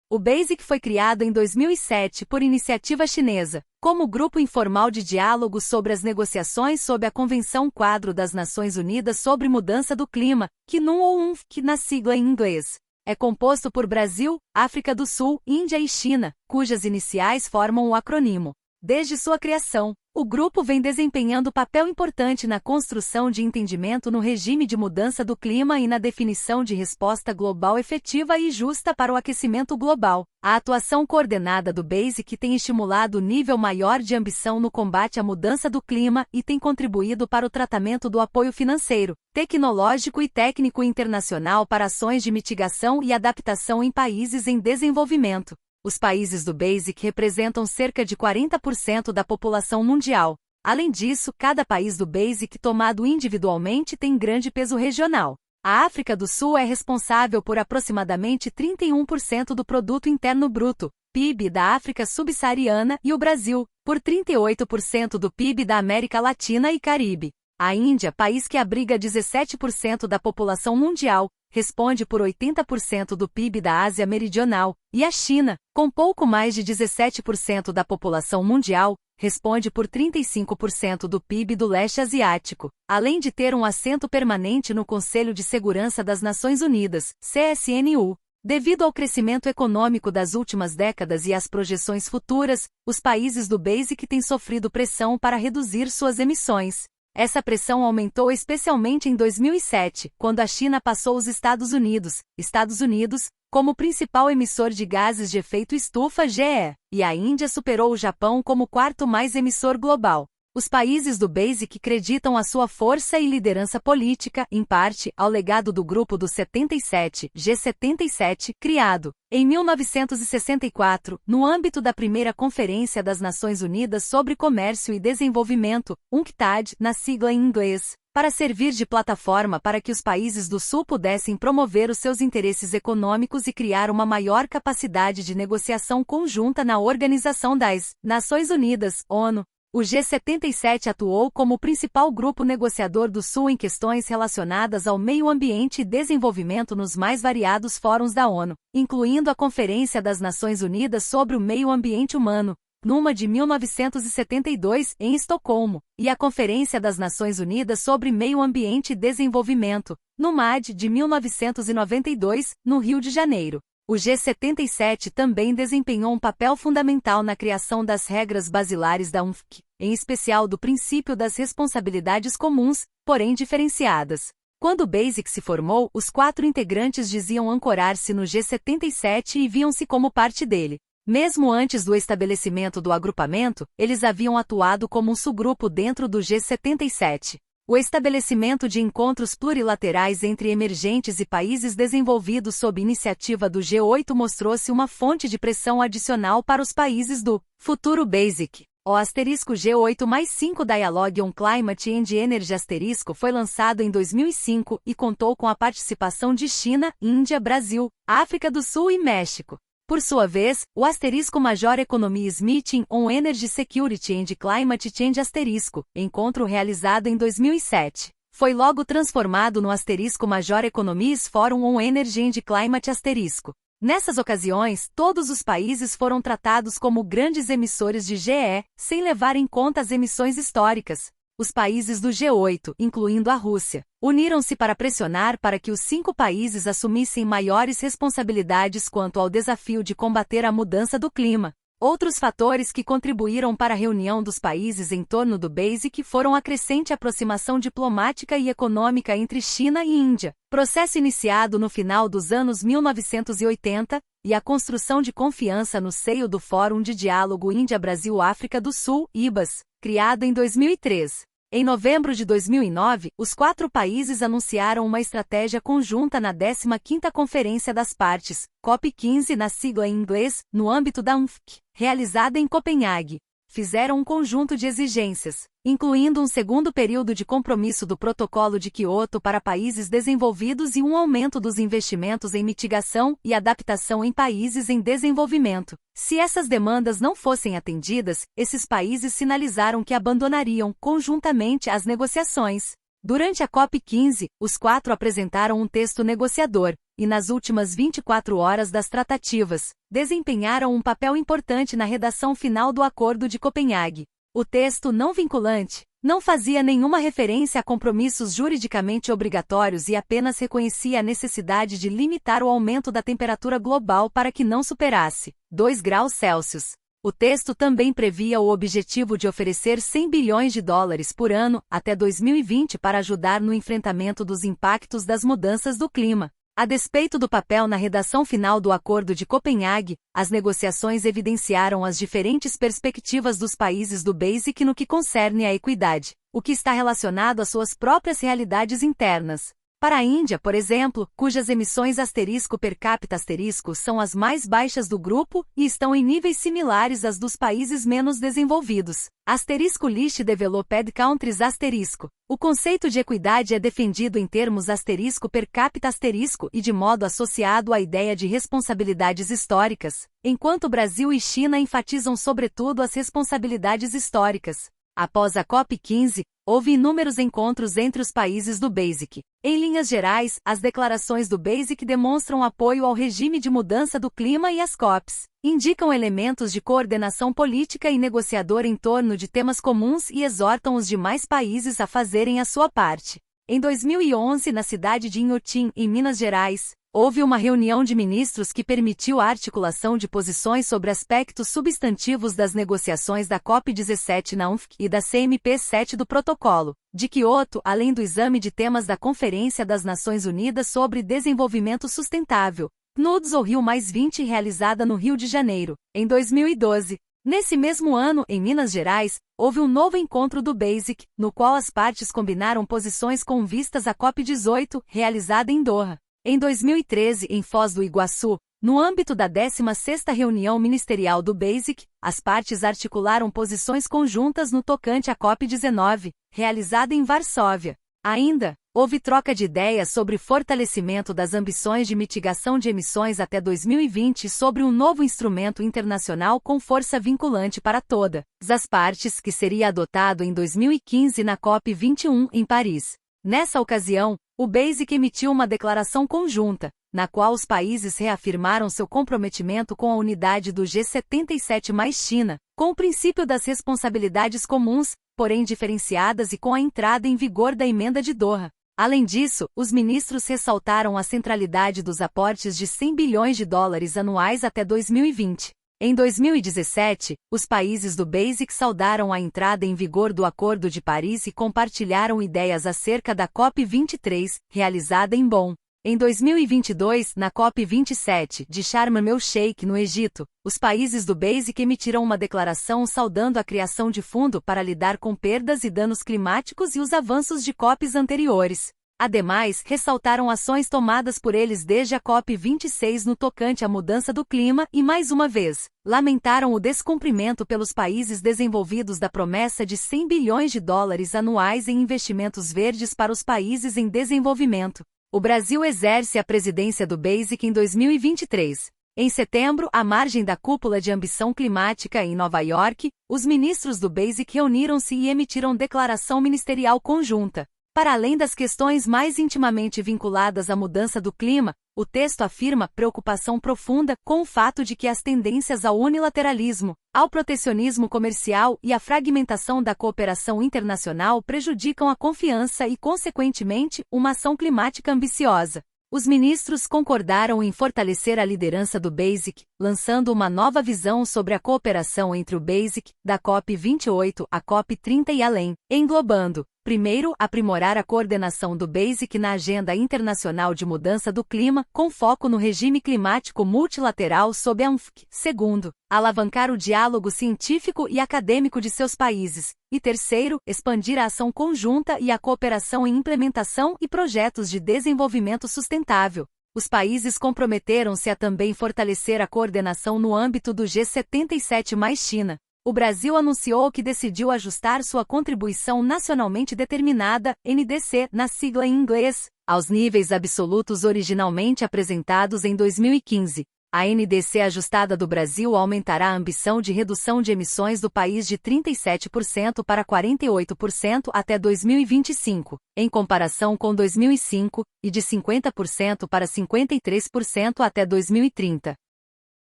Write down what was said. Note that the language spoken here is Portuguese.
O BASIC foi criado em 2007 por iniciativa chinesa, como grupo informal de diálogo sobre as negociações sob a Convenção Quadro das Nações Unidas sobre Mudança do Clima, CNU ou UNFCCC na sigla em inglês. É composto por Brasil, África do Sul, Índia e China, cujas iniciais formam o acrônimo. Desde sua criação, o grupo vem desempenhando papel importante na construção de entendimento no regime de mudança do clima e na definição de resposta global efetiva e justa para o aquecimento global. A atuação coordenada do BASIC tem estimulado o nível maior de ambição no combate à mudança do clima e tem contribuído para o tratamento do apoio financeiro, tecnológico e técnico internacional para ações de mitigação e adaptação em países em desenvolvimento. Os países do BASIC representam cerca de 40% da população mundial. Além disso, cada país do BASIC tomado individualmente tem grande peso regional. A África do Sul é responsável por aproximadamente 31% do Produto Interno Bruto, PIB da África subsaariana, e o Brasil, por 38% do PIB da América Latina e Caribe. A Índia, país que abriga 17% da população mundial, responde por 80% do PIB da Ásia Meridional, e a China, com pouco mais de 17% da população mundial, responde por 35% do PIB do leste asiático, além de ter um assento permanente no Conselho de Segurança das Nações Unidas, CSNU. Devido ao crescimento econômico das últimas décadas e às projeções futuras, os países do BASIC têm sofrido pressão para reduzir suas emissões. Essa pressão aumentou especialmente em 2007, quando a China passou os Estados Unidos, como principal emissor de gases de efeito estufa (GE), e a Índia superou o Japão como quarto mais emissor global. Os países do BASIC acreditam a sua força e liderança política, em parte, ao legado do Grupo dos 77, G77, criado, em 1964, no âmbito da primeira Conferência das Nações Unidas sobre Comércio e Desenvolvimento, UNCTAD, na sigla em inglês, para servir de plataforma para que os países do Sul pudessem promover os seus interesses econômicos e criar uma maior capacidade de negociação conjunta na Organização das Nações Unidas, ONU. O G77 atuou como o principal grupo negociador do Sul em questões relacionadas ao meio ambiente e desenvolvimento nos mais variados fóruns da ONU, incluindo a Conferência das Nações Unidas sobre o Meio Ambiente Humano, NUMA de 1972, em Estocolmo, e a Conferência das Nações Unidas sobre Meio Ambiente e Desenvolvimento, NUMAD de 1992, no Rio de Janeiro. O G77 também desempenhou um papel fundamental na criação das regras basilares da UNFCCC, em especial do princípio das responsabilidades comuns, porém diferenciadas. Quando o BASIC se formou, os 4 integrantes diziam ancorar-se no G77 e viam-se como parte dele. Mesmo antes do estabelecimento do agrupamento, eles haviam atuado como um subgrupo dentro do G77. O estabelecimento de encontros plurilaterais entre emergentes e países desenvolvidos sob iniciativa do G8 mostrou-se uma fonte de pressão adicional para os países do futuro BASIC. O *G8+5 Dialogue on Climate and Energy foi lançado em 2005 e contou com a participação de China, Índia, Brasil, África do Sul e México. Por sua vez, o *Major Economies Meeting on Energy Security and Climate Change encontro realizado em 2007, foi logo transformado no *Major Economies Forum on Energy and Climate *. Nessas ocasiões, todos os países foram tratados como grandes emissores de GE, sem levar em conta as emissões históricas. Os países do G8, incluindo a Rússia, uniram-se para pressionar para que os 5 países assumissem maiores responsabilidades quanto ao desafio de combater a mudança do clima. Outros fatores que contribuíram para a reunião dos países em torno do BASIC foram a crescente aproximação diplomática e econômica entre China e Índia, processo iniciado no final dos anos 1980, e a construção de confiança no seio do Fórum de Diálogo Índia-Brasil-África do Sul, IBAS, criado em 2003. Em novembro de 2009, os 4 países anunciaram uma estratégia conjunta na 15ª Conferência das Partes, COP15 na sigla em inglês, no âmbito da UNFCCC, realizada em Copenhague. Fizeram um conjunto de exigências, incluindo um segundo período de compromisso do Protocolo de Quioto para países desenvolvidos e um aumento dos investimentos em mitigação e adaptação em países em desenvolvimento. Se essas demandas não fossem atendidas, esses países sinalizaram que abandonariam conjuntamente as negociações. Durante a COP15, os 4 apresentaram um texto negociador, e nas últimas 24 horas das tratativas, desempenharam um papel importante na redação final do Acordo de Copenhague. O texto não vinculante não fazia nenhuma referência a compromissos juridicamente obrigatórios e apenas reconhecia a necessidade de limitar o aumento da temperatura global para que não superasse 2 graus Celsius. O texto também previa o objetivo de oferecer 100 bilhões de dólares por ano, até 2020, para ajudar no enfrentamento dos impactos das mudanças do clima. A despeito do papel na redação final do Acordo de Copenhague, as negociações evidenciaram as diferentes perspectivas dos países do BASIC no que concerne à equidade, o que está relacionado às suas próprias realidades internas. Para a Índia, por exemplo, cujas emissões per capita são as mais baixas do grupo e estão em níveis similares às dos países menos desenvolvidos. List Developed Countries O conceito de equidade é defendido em termos per capita e de modo associado à ideia de responsabilidades históricas, enquanto Brasil e China enfatizam sobretudo as responsabilidades históricas. Após a COP15, houve inúmeros encontros entre os países do BASIC. Em linhas gerais, as declarações do BASIC demonstram apoio ao regime de mudança do clima e as COPs indicam elementos de coordenação política e negociadora em torno de temas comuns e exortam os demais países a fazerem a sua parte. Em 2011, na cidade de Inhotim, em Minas Gerais, houve uma reunião de ministros que permitiu a articulação de posições sobre aspectos substantivos das negociações da COP17 na UNFC e da CMP7 do Protocolo de Quioto, além do exame de temas da Conferência das Nações Unidas sobre Desenvolvimento Sustentável, PNUDS ou Rio+20, realizada no Rio de Janeiro, em 2012. Nesse mesmo ano, em Minas Gerais, houve um novo encontro do BASIC, no qual as partes combinaram posições com vistas à COP18, realizada em Doha. Em 2013, em Foz do Iguaçu, no âmbito da 16ª reunião ministerial do BASIC, as partes articularam posições conjuntas no tocante à COP19, realizada em Varsóvia. Ainda, houve troca de ideias sobre fortalecimento das ambições de mitigação de emissões até 2020 e sobre um novo instrumento internacional com força vinculante para todas as partes, que seria adotado em 2015 na COP21 em Paris. Nessa ocasião, o BASIC emitiu uma declaração conjunta, na qual os países reafirmaram seu comprometimento com a unidade do G77 mais China, com o princípio das responsabilidades comuns, porém diferenciadas e com a entrada em vigor da emenda de Doha. Além disso, os ministros ressaltaram a centralidade dos aportes de 100 bilhões de dólares anuais até 2020. Em 2017, os países do BASIC saudaram a entrada em vigor do Acordo de Paris e compartilharam ideias acerca da COP23, realizada em Bonn. Em 2022, na COP27 de Sharm el-Sheikh, no Egito, os países do BASIC emitiram uma declaração saudando a criação de fundo para lidar com perdas e danos climáticos e os avanços de COPs anteriores. Ademais, ressaltaram ações tomadas por eles desde a COP26 no tocante à mudança do clima e, mais uma vez, lamentaram o descumprimento pelos países desenvolvidos da promessa de 100 bilhões de dólares anuais em investimentos verdes para os países em desenvolvimento. O Brasil exerce a presidência do BASIC em 2023. Em setembro, à margem da Cúpula de Ambição Climática em Nova York, os ministros do BASIC reuniram-se e emitiram declaração ministerial conjunta. Para além das questões mais intimamente vinculadas à mudança do clima, o texto afirma preocupação profunda com o fato de que as tendências ao unilateralismo, ao protecionismo comercial e à fragmentação da cooperação internacional prejudicam a confiança e, consequentemente, uma ação climática ambiciosa. Os ministros concordaram em fortalecer a liderança do BASIC, lançando uma nova visão sobre a cooperação entre o BASIC, da COP28 à COP30 e além, englobando: primeiro, aprimorar a coordenação do BASIC na agenda internacional de mudança do clima, com foco no regime climático multilateral sob a UNFC. Segundo, alavancar o diálogo científico e acadêmico de seus países. E terceiro, expandir a ação conjunta e a cooperação em implementação e projetos de desenvolvimento sustentável. Os países comprometeram-se a também fortalecer a coordenação no âmbito do G77 mais China. O Brasil anunciou que decidiu ajustar sua contribuição nacionalmente determinada, NDC, na sigla em inglês, aos níveis absolutos originalmente apresentados em 2015. A NDC ajustada do Brasil aumentará a ambição de redução de emissões do país de 37% para 48% até 2025, em comparação com 2005, e de 50% para 53% até 2030.